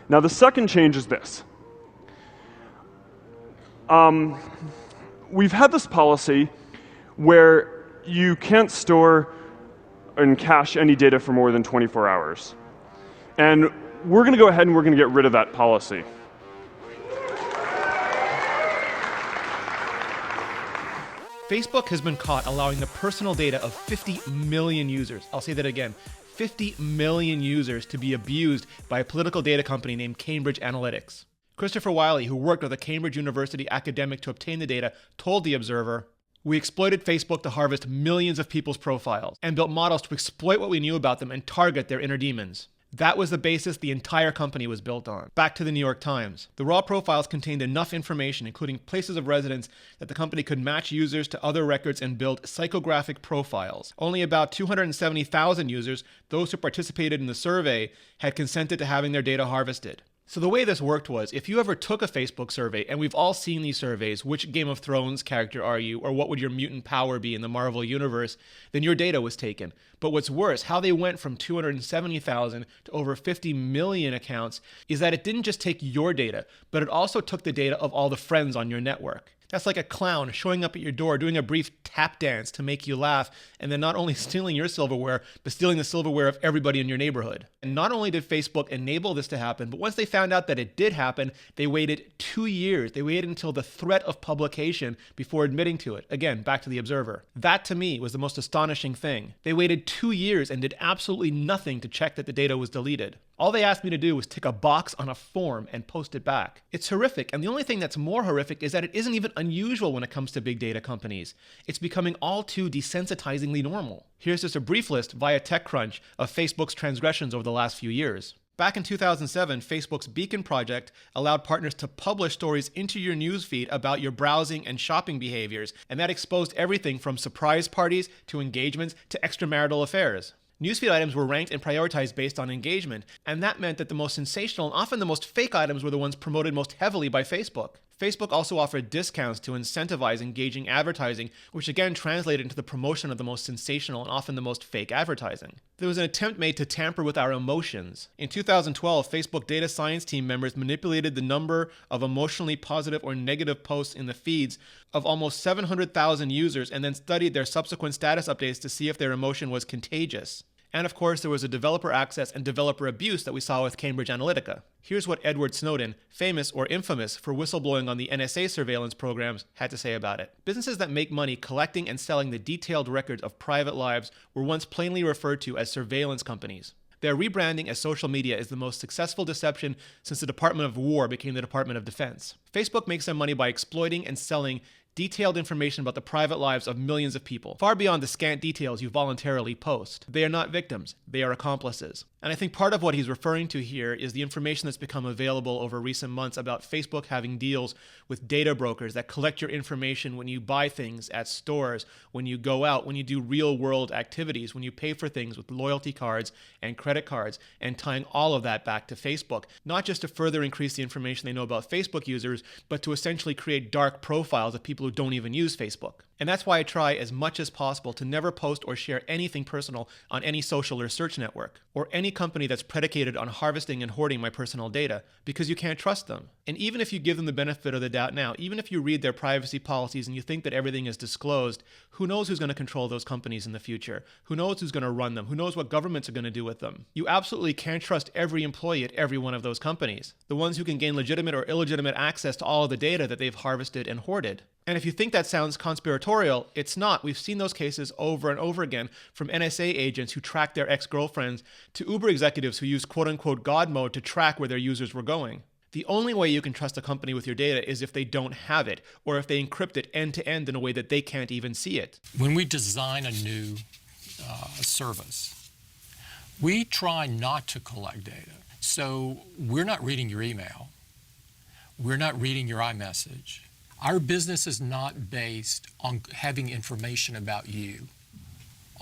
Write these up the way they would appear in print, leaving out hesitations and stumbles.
Now, the second change is this. We've had this policy where you can't store and cache any data for more than 24 hours. And we're going to go ahead and we're going to get rid of that policy. Facebook has been caught allowing the personal data of 50 million users. I'll say that again. 50 million users to be abused by a political data company named Cambridge Analytica. Christopher Wiley, who worked with a Cambridge University academic to obtain the data, told The Observer, "We exploited Facebook to harvest millions of people's profiles and built models to exploit what we knew about them and target their inner demons. That was the basis the entire company was built on." Back to the New York Times. The raw profiles contained enough information, including places of residence, that the company could match users to other records and build psychographic profiles. Only about 270,000 users, those who participated in the survey, had consented to having their data harvested. So the way this worked was, if you ever took a Facebook survey, and we've all seen these surveys, which Game of Thrones character are you, or what would your mutant power be in the Marvel universe, then your data was taken. But what's worse, how they went from 270,000 to over 50 million accounts, is that it didn't just take your data, but it also took the data of all the friends on your network. That's like a clown showing up at your door, doing a brief tap dance to make you laugh, and then not only stealing your silverware, but stealing the silverware of everybody in your neighborhood. And not only did Facebook enable this to happen, but once they found out that it did happen, they waited 2 years. They waited until the threat of publication before admitting to it. Again, back to The Observer. That, to me, was the most astonishing thing. They waited 2 years and did absolutely nothing to check that the data was deleted. All they asked me to do was tick a box on a form and post it back. It's horrific, and the only thing that's more horrific is that it isn't even unusual when it comes to big data companies. It's becoming all too desensitizingly normal. Here's just a brief list via TechCrunch of Facebook's transgressions over the last few years. Back in 2007, Facebook's Beacon project allowed partners to publish stories into your newsfeed about your browsing and shopping behaviors, and that exposed everything from surprise parties to engagements to extramarital affairs. Newsfeed items were ranked and prioritized based on engagement, and that meant that the most sensational and often the most fake items were the ones promoted most heavily by Facebook. Facebook also offered discounts to incentivize engaging advertising, which again translated into the promotion of the most sensational and often the most fake advertising. There was an attempt made to tamper with our emotions. In 2012, Facebook data science team members manipulated the number of emotionally positive or negative posts in the feeds of almost 700,000 users and then studied their subsequent status updates to see if their emotion was contagious. And of course, there was a developer access and developer abuse that we saw with Cambridge Analytica. Here's what Edward Snowden, famous or infamous for whistleblowing on the NSA surveillance programs, had to say about it. Businesses that make money collecting and selling the detailed records of private lives were once plainly referred to as surveillance companies. Their rebranding as social media is the most successful deception since the Department of War became the Department of Defense. Facebook makes their money by exploiting and selling detailed information about the private lives of millions of people, far beyond the scant details you voluntarily post. They are not victims, they are accomplices. And I think part of what he's referring to here is the information that's become available over recent months about Facebook having deals with data brokers that collect your information when you buy things at stores, when you go out, when you do real world activities, when you pay for things with loyalty cards and credit cards, and tying all of that back to Facebook, not just to further increase the information they know about Facebook users, but to essentially create dark profiles of people who don't even use Facebook. And that's why I try as much as possible to never post or share anything personal on any social or search network, or any company that's predicated on harvesting and hoarding my personal data, because you can't trust them. And even if you give them the benefit of the doubt now, even if you read their privacy policies and you think that everything is disclosed, who knows who's going to control those companies in the future? Who knows who's going to run them? Who knows what governments are going to do with them? You absolutely can't trust every employee at every one of those companies, the ones who can gain legitimate or illegitimate access to all of the data that they've harvested and hoarded. And if you think that sounds conspiratorial, it's not. We've seen those cases over and over again, from NSA agents who tracked their ex-girlfriends to Uber executives who used quote-unquote God mode to track where their users were going. The only way you can trust a company with your data is if they don't have it, or if they encrypt it end-to-end in a way that they can't even see it. When we design a new service, we try not to collect data. So we're not reading your email. We're not reading your iMessage. Our business is not based on having information about you.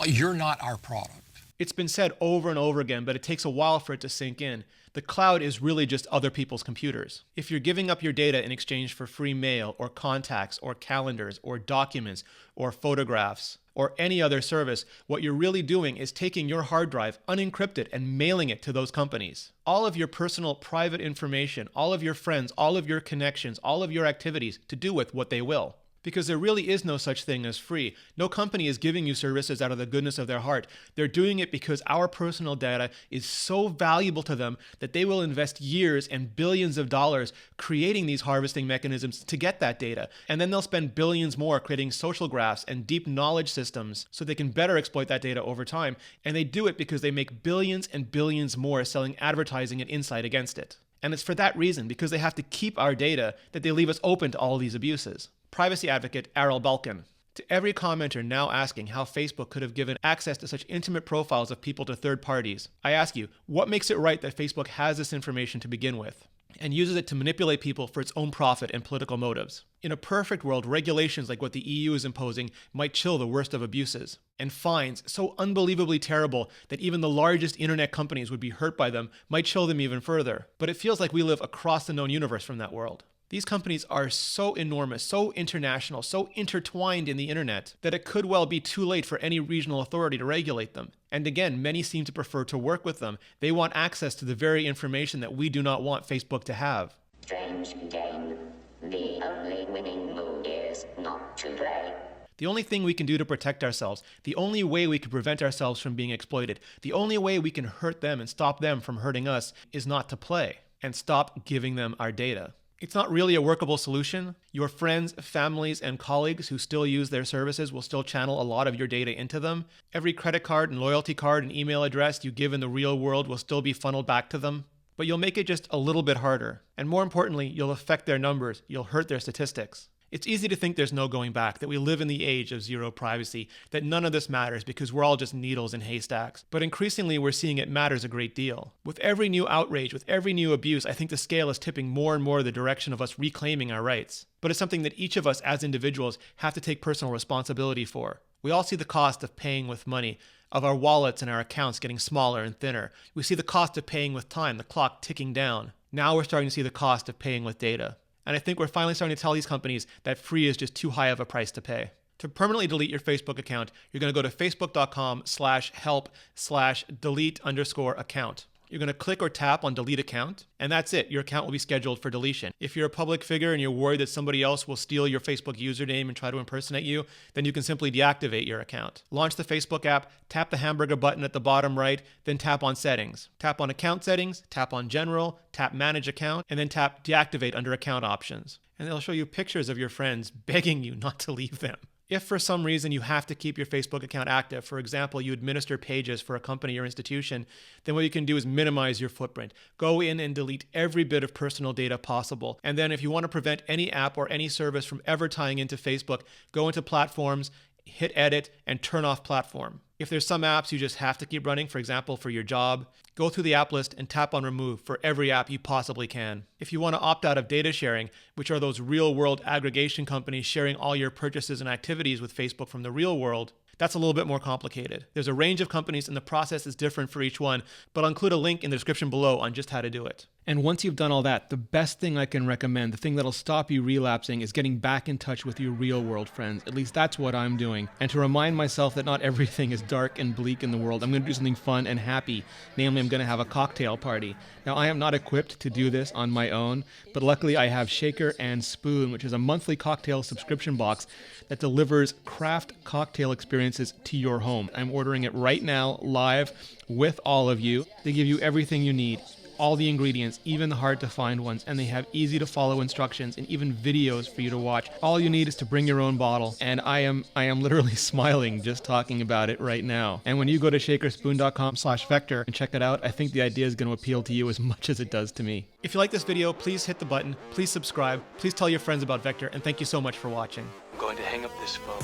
You're not our product. It's been said over and over again, but it takes a while for it to sink in. The cloud is really just other people's computers. If you're giving up your data in exchange for free mail or contacts or calendars or documents or photographs or any other service, what you're really doing is taking your hard drive unencrypted and mailing it to those companies. All of your personal private information, all of your friends, all of your connections, all of your activities to do with what they will. Because there really is no such thing as free. No company is giving you services out of the goodness of their heart. They're doing it because our personal data is so valuable to them that they will invest years and billions of dollars creating these harvesting mechanisms to get that data. And then they'll spend billions more creating social graphs and deep knowledge systems so they can better exploit that data over time. And they do it because they make billions and billions more selling advertising and insight against it. And it's for that reason, because they have to keep our data, that they leave us open to all these abuses. Privacy advocate Errol Balkin. To every commenter now asking how Facebook could have given access to such intimate profiles of people to third parties, I ask you, what makes it right that Facebook has this information to begin with and uses it to manipulate people for its own profit and political motives? In a perfect world, regulations like what the EU is imposing might chill the worst of abuses, and fines so unbelievably terrible that even the largest internet companies would be hurt by them might chill them even further. But it feels like we live across the known universe from that world. These companies are so enormous, so international, so intertwined in the internet that it could well be too late for any regional authority to regulate them. And again, many seem to prefer to work with them. They want access to the very information that we do not want Facebook to have. Strange game. The only winning move is not to play. The only thing we can do to protect ourselves, the only way we can prevent ourselves from being exploited, the only way we can hurt them and stop them from hurting us is not to play and stop giving them our data. It's not really a workable solution. Your friends, families, and colleagues who still use their services will still channel a lot of your data into them. Every credit card and loyalty card and email address you give in the real world will still be funneled back to them. But you'll make it just a little bit harder. And more importantly, you'll affect their numbers. You'll hurt their statistics. It's easy to think there's no going back, that we live in the age of zero privacy, that none of this matters because we're all just needles in haystacks. But increasingly, we're seeing it matters a great deal. With every new outrage, with every new abuse, I think the scale is tipping more and more the direction of us reclaiming our rights. But it's something that each of us as individuals have to take personal responsibility for. We all see the cost of paying with money, of our wallets and our accounts getting smaller and thinner. We see the cost of paying with time, the clock ticking down. Now we're starting to see the cost of paying with data. And I think we're finally starting to tell these companies that free is just too high of a price to pay. To permanently delete your Facebook account, you're going to go to facebook.com/help/delete_account. You're going to click or tap on delete account, and that's it. Your account will be scheduled for deletion. If you're a public figure and you're worried that somebody else will steal your Facebook username and try to impersonate you, then you can simply deactivate your account. Launch the Facebook app, tap the hamburger button at the bottom right, then tap on settings. Tap on account settings, tap on general, tap manage account, and then tap deactivate under account options. And they'll show you pictures of your friends begging you not to leave them. If for some reason you have to keep your Facebook account active, for example, you administer pages for a company or institution, then what you can do is minimize your footprint. Go in and delete every bit of personal data possible. And then if you want to prevent any app or any service from ever tying into Facebook, go into platforms, hit edit, and turn off platform. If there's some apps you just have to keep running, for example, for your job, go through the app list and tap on remove for every app you possibly can. If you want to opt out of data sharing, which are those real-world aggregation companies sharing all your purchases and activities with Facebook from the real world, that's a little bit more complicated. There's a range of companies and the process is different for each one, but I'll include a link in the description below on just how to do it. And once you've done all that, the best thing I can recommend, the thing that'll stop you relapsing, is getting back in touch with your real world friends. At least that's what I'm doing. And to remind myself that not everything is dark and bleak in the world, I'm going to do something fun and happy. Namely, I'm going to have a cocktail party. Now, I am not equipped to do this on my own, but luckily I have Shaker and Spoon, which is a monthly cocktail subscription box that delivers craft cocktail experiences to your home. I'm ordering it right now, live, with all of you. They give you everything you need. All the ingredients, even the hard to find ones, and they have easy to follow instructions and even videos for you to watch. All you need is to bring your own bottle, and I am literally smiling just talking about it right now. And when you go to shakerspoon.com/vector and check it out, I think the idea is going to appeal to you as much as it does to me. If you like this video, please hit the button, please subscribe, please tell your friends about Vector, and thank you so much for watching. I'm going to hang up this phone,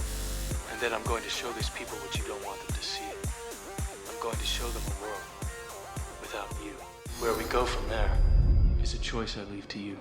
and then I'm going to show these people what you don't want them to see. I'm going to show them a world without you. Where we go from there is a choice I leave to you.